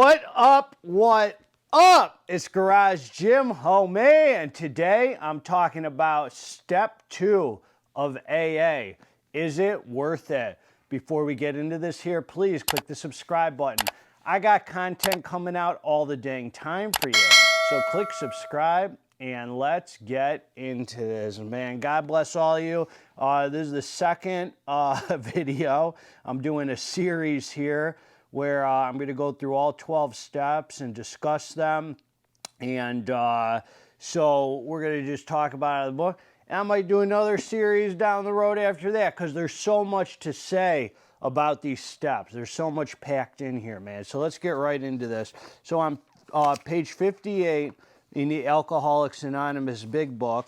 What up? What up? It's Garage Gym Homie, and today I'm talking about step 2 of AA. Is it worth it? Before we get into this here, please click the subscribe button. I got content coming out all the dang time for you. So click subscribe and let's get into this, man. God bless all of you. This is the second video. I'm doing a series here where I'm going to go through all 12 steps and discuss them. And so we're going to just talk about the book. And I might do another series down the road after that because there's so much to say about these steps. There's so much packed in here, man. So let's get right into this. So on page 58 in the Alcoholics Anonymous Big Book,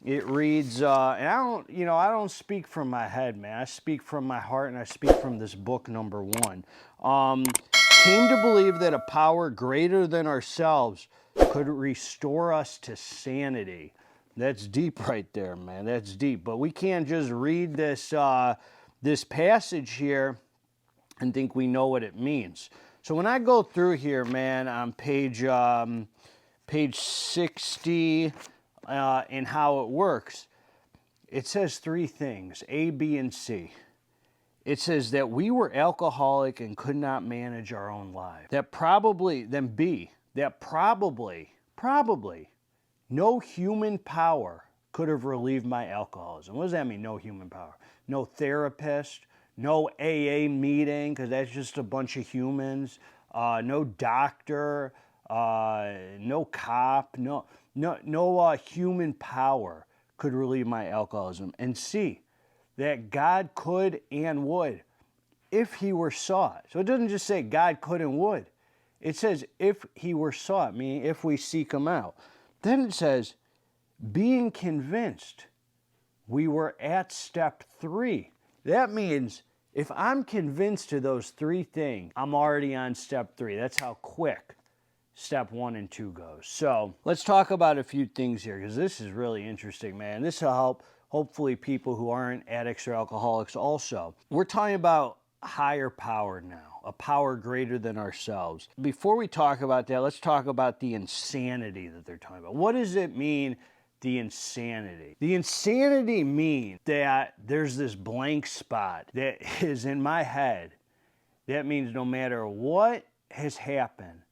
it reads, and I don't speak from my head, man. I speak from my heart, and I speak from this book, number 1. Came to believe that a power greater than ourselves could restore us to sanity. That's deep right there, man. That's deep. But we can't just read this this passage here and think we know what it means. So when I go through here, man, on page 60, and how it works, it says 3 things, A, B, and C. It says that we were alcoholic and could not manage our own lives. That probably, then B, that probably, no human power could have relieved my alcoholism. What does that mean, no human power? No therapist, no AA meeting, because that's just a bunch of humans, no doctor, no cop, no human power could relieve my alcoholism. And C, that God could and would if he were sought. So it doesn't just say God could and would. It says if he were sought, meaning if we seek him out. Then it says, being convinced we were at step 3. That means if I'm convinced of those 3 things, I'm already on step 3. That's how quick step 1 and 2 goes. So let's talk about a few things here because this is really interesting, man. This will help hopefully people who aren't addicts or alcoholics also. We're talking about higher power now, a power greater than ourselves. Before we talk about that, let's talk about the insanity that they're talking about. What does it mean, the insanity? The insanity means that there's this blank spot that is in my head. That means no matter what has happened,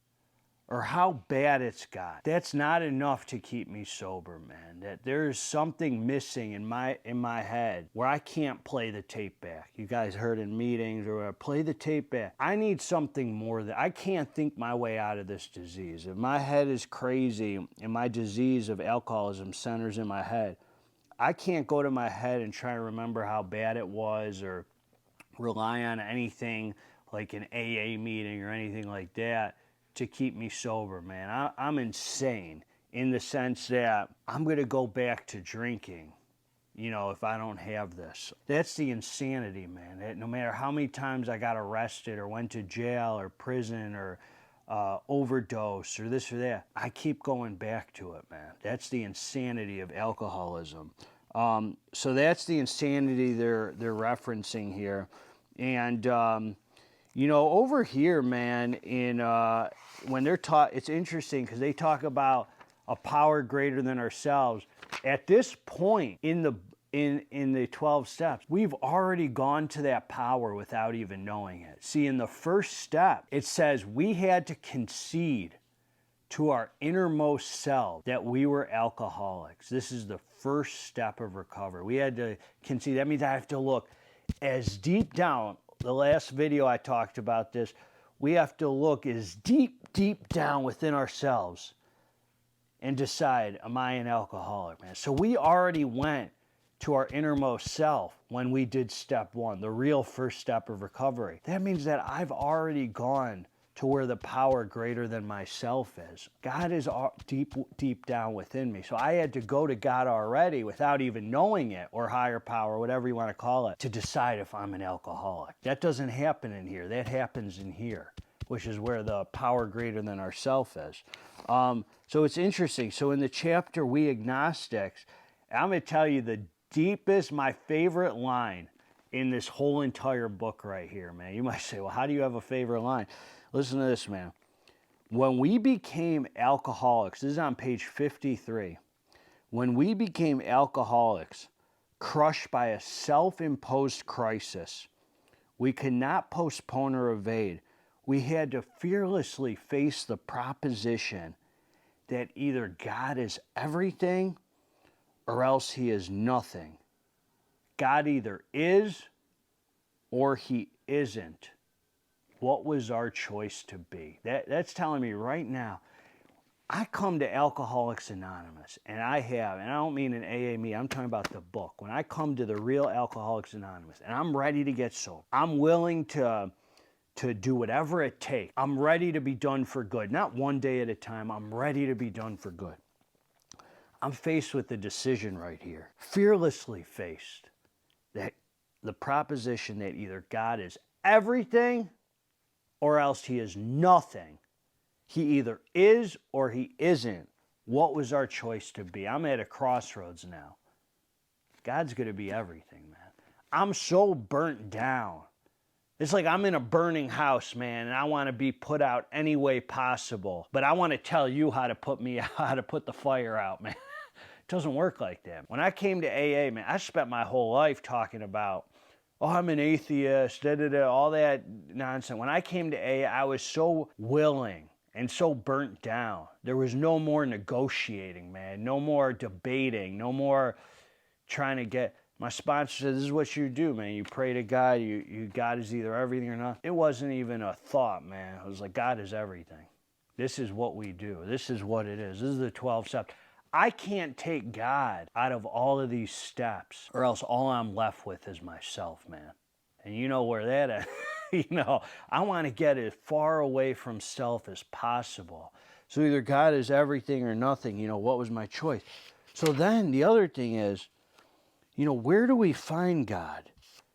or how bad it's got, that's not enough to keep me sober, man. That there's something missing in my head where I can't play the tape back. You guys heard in meetings or whatever, play the tape back. I need something more than, I can't think my way out of this disease. If my head is crazy and my disease of alcoholism centers in my head, I can't go to my head and try to remember how bad it was or rely on anything like an AA meeting or anything like that to keep me sober, man. I'm insane in the sense that I'm going to go back to drinking, if I don't have this. That's the insanity, man. That no matter how many times I got arrested or went to jail or prison or overdose or this or that, I keep going back to it, man. That's the insanity of alcoholism. So that's the insanity they're referencing here. And over here, man, in when they're it's interesting because they talk about a power greater than ourselves. At this point in the 12 steps, we've already gone to that power without even knowing it. See, in the first step, it says we had to concede to our innermost self that we were alcoholics. This is the first step of recovery. We had to concede. That means I have to look as deep down. The last video I talked about this. We have to look as deep down within ourselves and decide, am I an alcoholic, man? So we already went to our innermost self when we did step 1, the real first step of recovery. That means that I've already gone to where the power greater than myself is. God is deep down within me. So I had to go to God already without even knowing it, or higher power, whatever you want to call it, to decide if I'm an alcoholic. That doesn't happen in here. That happens in here, which is where the power greater than ourself is. So it's interesting. So in the chapter, We Agnostics, I'm going to tell you the deepest, my favorite line in this whole entire book right here, man. You might say, well, how do you have a favorite line? Listen to this, man. When we became alcoholics, this is on page 53. When we became alcoholics, crushed by a self-imposed crisis, we could not postpone or evade. We had to fearlessly face the proposition that either God is everything or else he is nothing. God either is or he isn't. What was our choice to be? That's telling me right now, I come to Alcoholics Anonymous, and I don't mean an AA meeting, I'm talking about the book. When I come to the real Alcoholics Anonymous, and I'm ready to get sober, I'm willing to do whatever it takes. I'm ready to be done for good. Not one day at a time, I'm ready to be done for good. I'm faced with the decision right here, fearlessly faced, that the proposition that either God is everything or else he is nothing. He either is or he isn't. What was our choice to be? I'm at a crossroads now. God's going to be everything, man. I'm so burnt down. It's like I'm in a burning house, man, and I want to be put out any way possible. But I want to tell you how to put the fire out, man. It doesn't work like that. When I came to AA, man, I spent my whole life talking about, oh, I'm an atheist, all that nonsense. When I came to AA, I was so willing and so burnt down. There was no more negotiating, man. No more debating. No more trying to get... My sponsor said, this is what you do, man. You pray to God. God is either everything or not. It wasn't even a thought, man. It was like, God is everything. This is what we do. This is what it is. This is the 12 steps. I can't take God out of all of these steps, or else all I'm left with is myself, man. And you know where that is. I want to get as far away from self as possible. So either God is everything or nothing. What was my choice? So then the other thing is, where do we find God?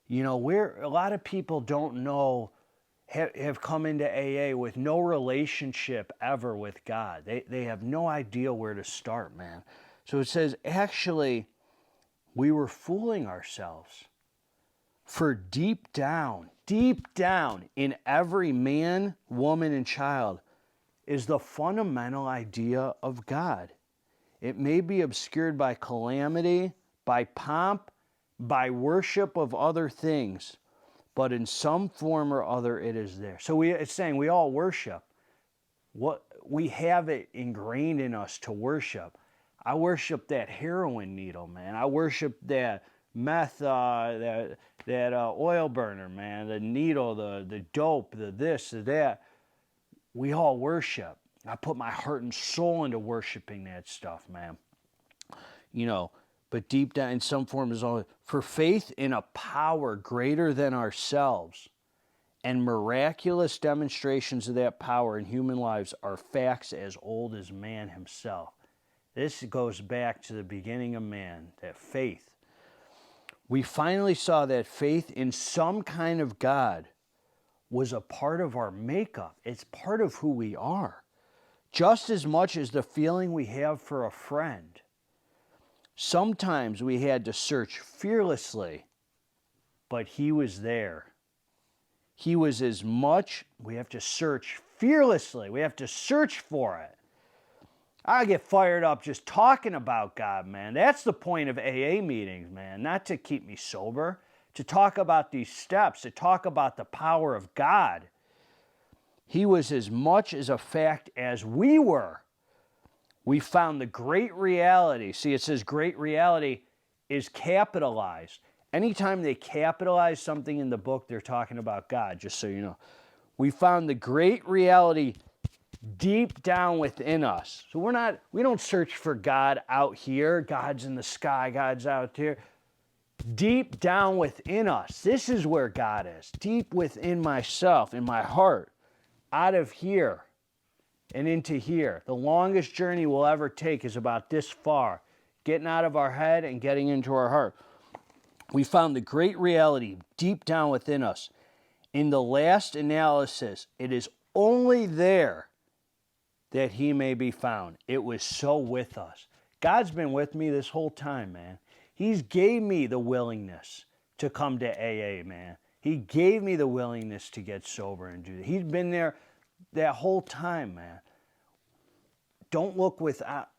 Where a lot of people don't know, have come into AA with no relationship ever with God. They have no idea where to start, man. So it says, actually, we were fooling ourselves. For deep down in every man, woman, and child is the fundamental idea of God. It may be obscured by calamity, by pomp, by worship of other things, but in some form or other it is there. So it's saying we all worship. We have it ingrained in us to worship. I worship that heroin needle, man. I worship that meth, that oil burner, man, the needle, the dope, the this, the that. We all worship. I put my heart and soul into worshiping that stuff, man. But deep down in some form is all, for faith in a power greater than ourselves and miraculous demonstrations of that power in human lives are facts as old as man himself. This goes back to the beginning of man, that faith. We finally saw that faith in some kind of God was a part of our makeup. It's part of who we are, just as much as the feeling we have for a friend. Sometimes we had to search fearlessly, but he was there. He was as much, we have to search fearlessly. We have to search for it. I get fired up just talking about God, man. That's the point of AA meetings, man. Not to keep me sober, to talk about these steps, to talk about the power of God. He was as much as a fact as we were. We found the great reality. See, it says great reality is capitalized. Anytime they capitalize something in the book, they're talking about God, just so you know. We found the great reality deep down within us. So we don't search for God out here. God's in the sky, God's out here. Deep down within us. This is where God is. Deep within myself, in my heart. Out of here and into here. The longest journey we'll ever take is about this far. Getting out of our head and getting into our heart. We found the great reality deep down within us. In the last analysis, it is only there that he may be found. It was so with us. God's been with me this whole time, man. He's gave me the willingness to come to AA, man. He gave me the willingness to get sober and do that. He's been there that whole time, man. don't look without,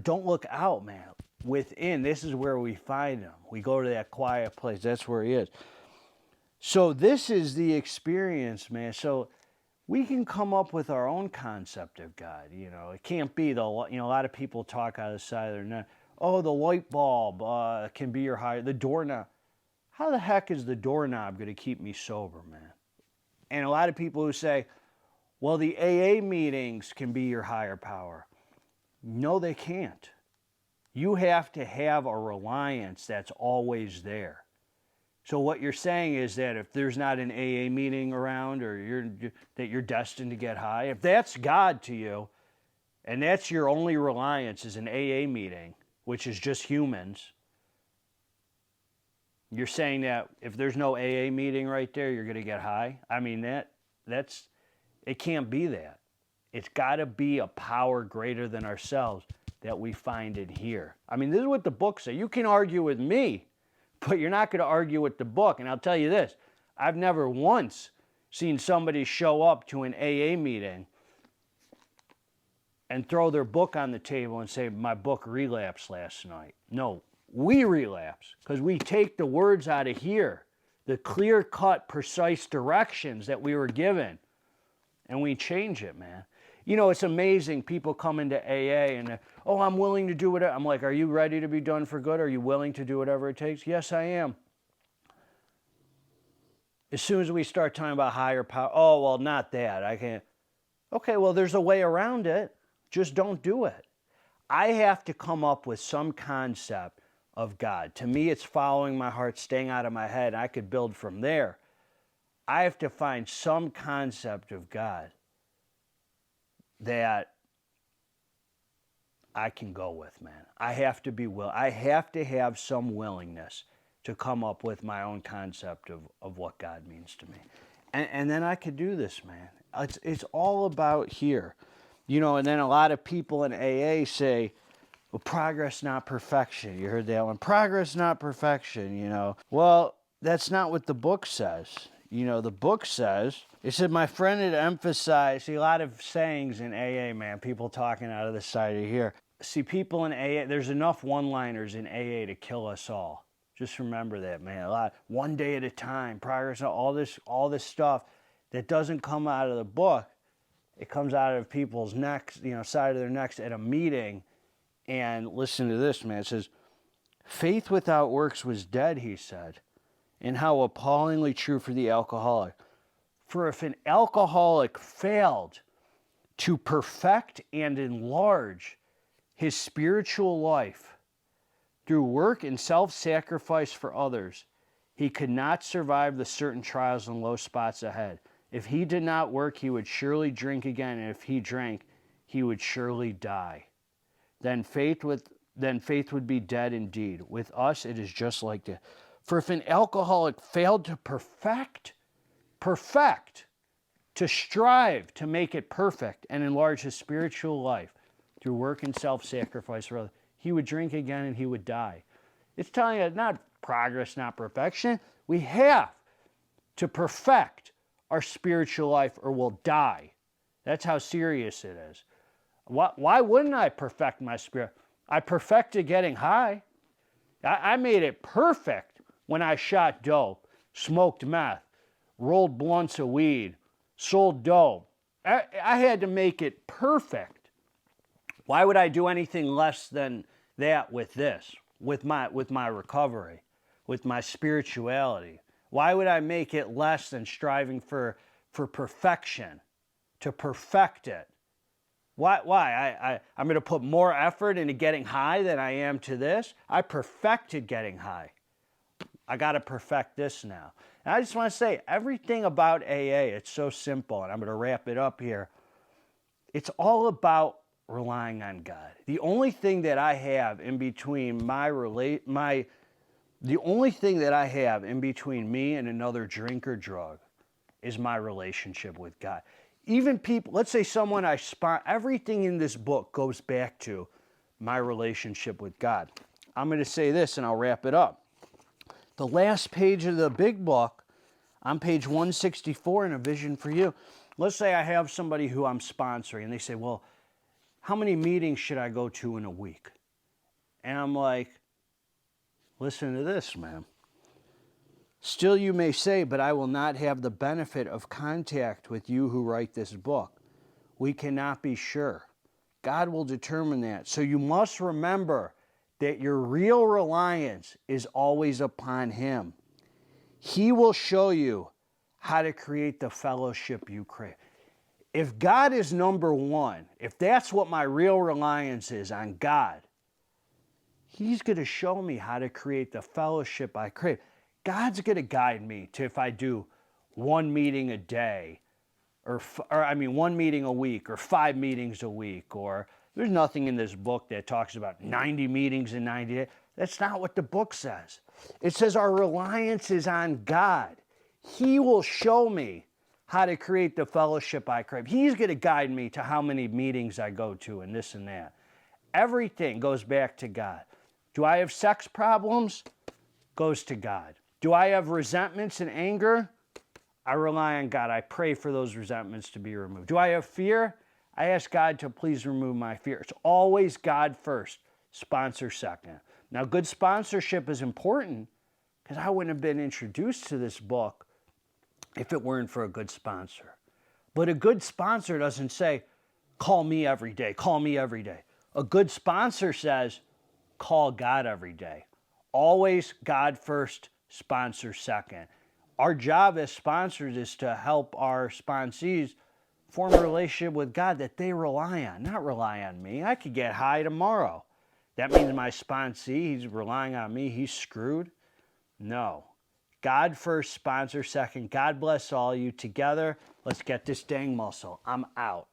don't look out, man. Within, this is where we find him. We go to that quiet place. That's where he is. So this is the experience, man. So we can come up with our own concept of God. It can't be a lot of people talk out of the side of their neck. Oh, the light bulb can be your higher, the doorknob. How the heck is the doorknob going to keep me sober, man? And a lot of people who say, well, the AA meetings can be your higher power. No, they can't. You have to have a reliance that's always there. So what you're saying is that if there's not an AA meeting around, or that you're destined to get high, if that's God to you, and that's your only reliance is an AA meeting, which is just humans, you're saying that if there's no AA meeting right there, you're going to get high? I mean, it can't be that. It's got to be a power greater than ourselves that we find in here. I mean, this is what the book says. You can argue with me, but you're not going to argue with the book. And I'll tell you this, I've never once seen somebody show up to an AA meeting and throw their book on the table and say, my book relapsed last night. No, we relapse because we take the words out of here, the clear-cut, precise directions that we were given, and we change it, man. It's amazing. People come into AA and, oh, I'm willing to do whatever. I'm like, are you ready to be done for good? Are you willing to do whatever it takes? Yes, I am. As soon as we start talking about higher power, oh, well, not that. I can't. Okay, well, there's a way around it. Just don't do it. I have to come up with some concept of God. To me, it's following my heart, staying out of my head. I could build from there. I have to find some concept of God that I can go with, man. I have to be I have to have some willingness to come up with my own concept of what God means to me. And then I could do this, man. It's all about here. And then a lot of people in AA say, well, progress, not perfection. You heard that one. Progress, not perfection, Well, that's not what the book says. The book says, it said, my friend had emphasized, see, a lot of sayings in AA, man, people talking out of the side of here. See, people in AA, there's enough one-liners in AA to kill us all. Just remember that, man. A lot, one day at a time, progress, all this stuff that doesn't come out of the book. It comes out of people's necks, side of their necks at a meeting. And listen to this, man. It says, faith without works was dead, he said. And how appallingly true for the alcoholic. For if an alcoholic failed to perfect and enlarge his spiritual life through work and self-sacrifice for others, he could not survive the certain trials and low spots ahead. If he did not work, he would surely drink again, and if he drank, he would surely die. Then faith would be dead indeed. With us, it is just like that. For if an alcoholic failed to perfect, to strive to make it perfect and enlarge his spiritual life through work and self-sacrifice for others, he would drink again and he would die. It's telling us not progress, not perfection. We have to perfect our spiritual life or we'll die. That's how serious it is. Why wouldn't I perfect my spirit? I perfected getting high. I made it perfect when I shot dope, smoked meth, rolled blunts of weed, sold dope. I had to make it perfect. Why would I do anything less than that with this, with my recovery, with my spirituality? Why would I make it less than striving for perfection, to perfect it? Why? I'm going to put more effort into getting high than I am to this? I perfected getting high. I got to perfect this now. And I just want to say, everything about AA, it's so simple, and I'm going to wrap it up here. It's all about relying on God. The only thing that I have in between the only thing that I have in between me and another drink or drug is my relationship with God. Even people, let's say someone everything in this book goes back to my relationship with God. I'm going to say this and I'll wrap it up. The last page of the big book, on page 164 in A Vision for You, let's say I have somebody who I'm sponsoring and they say, well, how many meetings should I go to in a week? And I'm like, listen to this, man. Still you may say, but I will not have the benefit of contact with you who write this book. We cannot be sure. God will determine that. So you must remember that your real reliance is always upon Him. He will show you how to create the fellowship you crave. If God is number one, if that's what my real reliance is on God, He's going to show me how to create the fellowship I crave. God's going to guide me to, if I do one meeting a day, or 1 meeting a week, or 5 meetings a week, or there's nothing in this book that talks about 90 meetings in 90 days. That's not what the book says. It says our reliance is on God. He will show me how to create the fellowship I crave. He's going to guide me to how many meetings I go to and this and that. Everything goes back to God. Do I have sex problems? Goes to God. Do I have resentments and anger? I rely on God. I pray for those resentments to be removed. Do I have fear? I ask God to please remove my fear. It's always God first, sponsor second. Now, good sponsorship is important because I wouldn't have been introduced to this book if it weren't for a good sponsor. But a good sponsor doesn't say, call me every day, call me every day. A good sponsor says, call God every day. Always God first, sponsor second. Our job as sponsors is to help our sponsees form a relationship with God that they rely on, not rely on me. I could get high tomorrow. That means my sponsee, he's relying on me, he's screwed? No. God first, sponsor second. God bless all you. Together, let's get this dang muscle. I'm out.